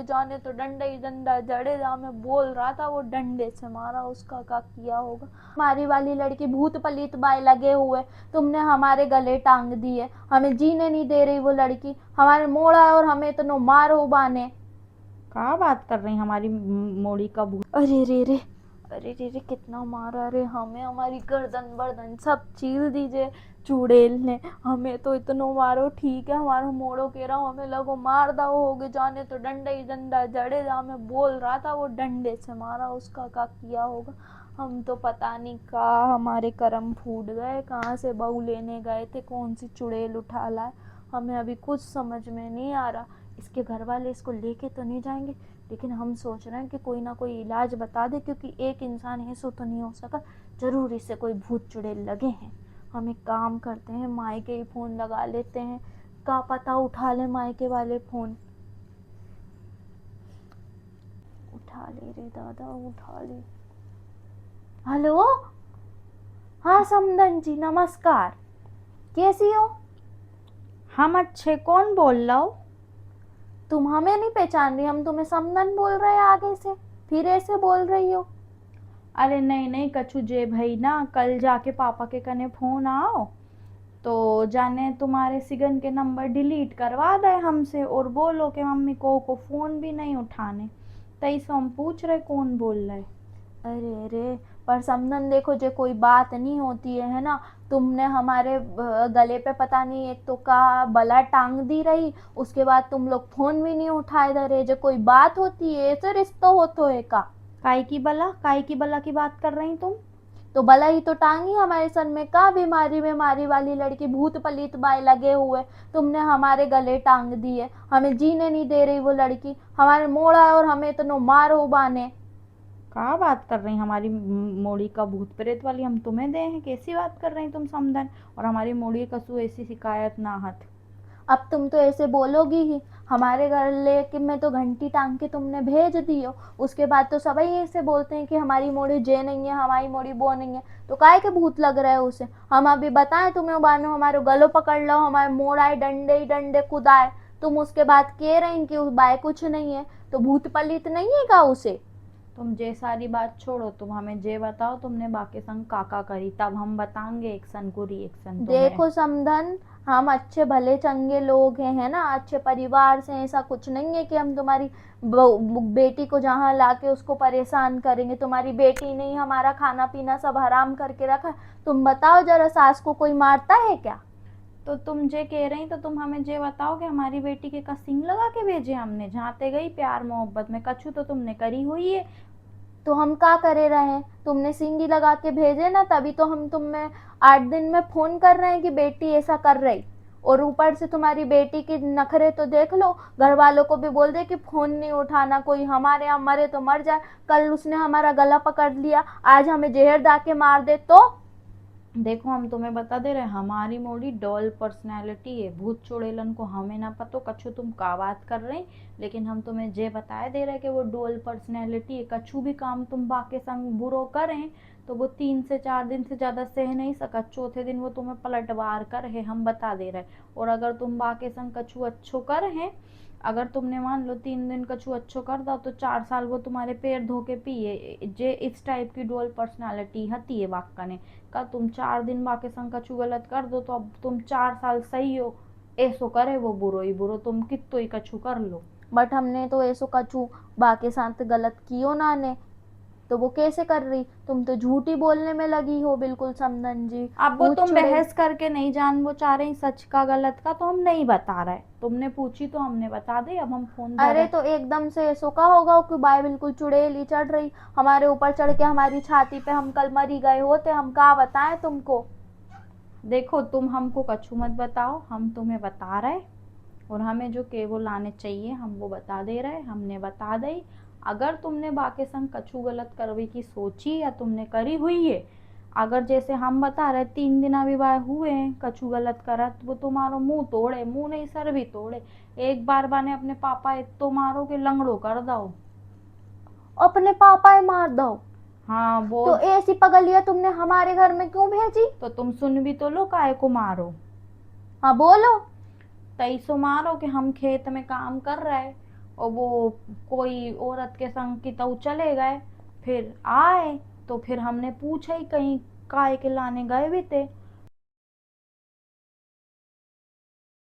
जाने तो डंडा ही डंडा, जडेजा में बोल रहा था वो डंडे से मारा, उसका क्या किया होगा। हमारी वाली लड़की भूत पलीत बाय लगे हुए, तुमने हमारे गले टांग दी है, हमें जीने नहीं दे रही वो लड़की, हमारे मोड़ा और हमें इतना मारो बाने। क्या बात कर रही हमारी मोड़ी का भूत? अरे रे रे, अरे रे रे, कितना मारा रे हमें, हमारी गर्दन बर्दन सब चीर दीजिए चुड़ैल ने, हमें तो इतना मारो ठीक है, हमारा मोड़ो के रहा हमें लगो मार दा होगे, जाने तो डंडा ही डंडा, जडेजा में बोल रहा था वो डंडे से मारा, उसका क्या किया होगा। हम तो पता नहीं कहा हमारे कर्म फूट गए, कहाँ से बहू लेने गए थे, कौन सी चुड़ैल उठा लाए, हमें अभी कुछ समझ में नहीं आ रहा। इसके घर वाले इसको लेके तो नहीं जाएंगे, लेकिन हम सोच रहे हैं कि कोई ना कोई इलाज बता दे, क्योंकि एक इंसान ऐसा तो नहीं हो सका, जरूर इससे कोई भूत चुड़ैल लगे हैं। हम एक काम करते हैं, मायके ही फोन लगा लेते हैं, क्या पता उठा ले मायके वाले फोन। उठा ले रे दादा, उठा ले। हेलो, हाँ समदन जी नमस्कार, कैसी हो? हम अच्छे, कौन बोल रहा हो? तुम हमें नहीं पहचान रही? हम तुम्हें समदन बोल रहे हैं आगे से, फिर ऐसे बोल रही हो। अरे नहीं नहीं कछु जे भाई ना, कल जाके पापा के कने फोन आओ तो जाने तुम्हारे सिगन के नंबर डिलीट करवा दे हमसे, और बोलो कि मम्मी को फोन भी नहीं उठाने, तई से हम पूछ रहे कौन बोल रहे। अरे अरे, पर समदन देखो, जो कोई बात नहीं होती है ना, तुमने हमारे गले पे पता नहीं एक तो का बला टांग दी रही, उसके बाद तुम लोग फोन भी नहीं उठाए दे रहे, जो कोई बात होती है ऐसे रिश्ता हो तो है का? काय की बला की बात कर रही तुम? तो बला ही तो टांगी हमारे सर में, का बीमारी बीमारी वाली लड़की भूत पलीत बाय लगे हुए, तुमने हमारे गले टांग दी है, हमें जीने नहीं दे रही वो लड़की, हमारे मोड़ा और हमें इतना मारो बाने। क्या बात कर रही हमारी मोड़ी का भूत प्रेत वाली हम तुम्हें दे हैं? कैसी बात कर रही तुम समधन? और हमारी मोड़ी कसू ऐसी शिकायत ना हत। अब तुम तो ऐसे बोलोगी ही, हमारे घर लेके में तो घंटी टांग के तुमने भेज दी हो, उसके बाद तो सभी ऐसे बोलते हैं कि हमारी मोड़ी जे नहीं है, हमारी मोड़ी वो नहीं है, तो काहे के भूत लग रहा है उसे। हम अभी बताएं तुम्हें बानो, हमारे गलो पकड़ लो, हमारे मोड़ आए डंडे ही डंडे कुदाए, तुम उसके बाद कह रही कि उस बाय कुछ नहीं है, तो भूत पलित नहीं है का उसे। तुम जे सारी बात छोड़ो, तुम हमें जे बताओ तुमने बाकी संग काका करी, तब हम बताएंगे एक सन को रिएक्शन तुम्हें। देखो समधन, हम अच्छे भले चंगे लोग हैं, है ना, अच्छे परिवार से, ऐसा कुछ नहीं है कि हम तुम्हारी बेटी को जहाँ लाके उसको परेशान करेंगे, तुम्हारी बेटी नहीं, हमारा खाना पीना सब हराम करके रखा। तुम बताओ जरा, सास को कोई मारता है क्या? तो तुम जे कह रही तो तुम हमें जे बताओ कि हमारी बेटी के का सिंग लगा के भेजे हमने, जहाँते गई प्यार मोहब्बत में, कछु तो तुमने करी हुई है। तो हम क्या करे रहे, तुमने सिंगी लगा के भेजे ना, तभी तो हम तुम्हें 8 दिन में फोन कर रहे हैं कि बेटी ऐसा कर रही, और ऊपर से तुम्हारी बेटी की नखरे तो देख लो, घर वालों को भी बोल दे कि फोन नहीं उठाना, कोई हमारे यहाँ मरे तो मर जाए, कल उसने हमारा गला पकड़ लिया, आज हमें जहर दा के मार दे तो। देखो हम तुम्हें बता दे रहे, हमारी मोड़ी डॉल पर्सनैलिटी है, भूत चुड़ैलन को हमें ना पतो कछु तुम का बात कर रही, लेकिन हम तुम्हें जे बताए दे रहे कि वो डॉल पर्सनैलिटी है, कछु भी काम तुम बाके संग बुरो करें तो वो 3 से 4 दिन से ज़्यादा सह नहीं सका, चौथे दिन वो तुम्हें पलटवार कर है, हम बता दे रहे। और अगर तुम बाके संग कछु अच्छो कर हैं, अगर तुमने मान लो 3 दिन कछु अच्छो कर दो तो 4 साल वो तुम्हारे पैर धो के पिए, जे इस टाइप की डुअल पर्सनालिटी हती है वाक्का ने का, तुम 4 दिन बाके संग कछु गलत कर दो तो अब तुम 4 साल सही हो, ऐसो करे वो बुरो ही बुरो, तुम कितो ही कछु कर लो। बट हमने तो ऐसो कछु बाके साथ गलत कियो ना ने, तो वो कैसे कर रही, तुम तो झूठी बोलने में लगी हो बिल्कुल समदन जी। अब वो भूत तुम चुड़ैल, बहस करके नहीं जान वो चाह रही सच का गलत का, तो हम नहीं बता रहे, तुमने पूछी तो हमने बता दी, अब हम फोन धर अरे रहे। तो एकदम से ऐसो का होगा कि बाय बिल्कुल चुड़ैल ही चढ़ रही हमारे ऊपर चढ़ के हमारी छाती पे, हम कल मरी गए होते, हम क्या बताएं तुमको। देखो तुम हमको कछु मत बताओ, हम तुम्हें बता रहे, और हमें जो केवल आने चाहिए हम वो बता दे रहे, हमने बता दी। अगर तुमने बाके संग कछु गलत करवे की सोची या तुमने करी हुई है, अगर जैसे हम बता रहे 3 दिन अभी बार हुए हैं कछु गलत करा, तो वो तुम्हारो मुंह तोड़े, मुंह नहीं सर भी तोड़े, एक बार बाने अपने पापा इतो मारो के लंगड़ो कर दो। अपने पापा ही मार दो? हाँ वो। तो ऐसी पगलिया तुमने हमारे घर में क्यों भेजी? तो तुम सुन भी तो लो काय को मारो। हाँ बोलो। तईसो मारो कि हम खेत में काम कर रहे, और वो कोई औरत के संग की तऊ चले गए। फिर आए तो फिर हमने पूछा ही कहीं काहे के लाने गए भी थे।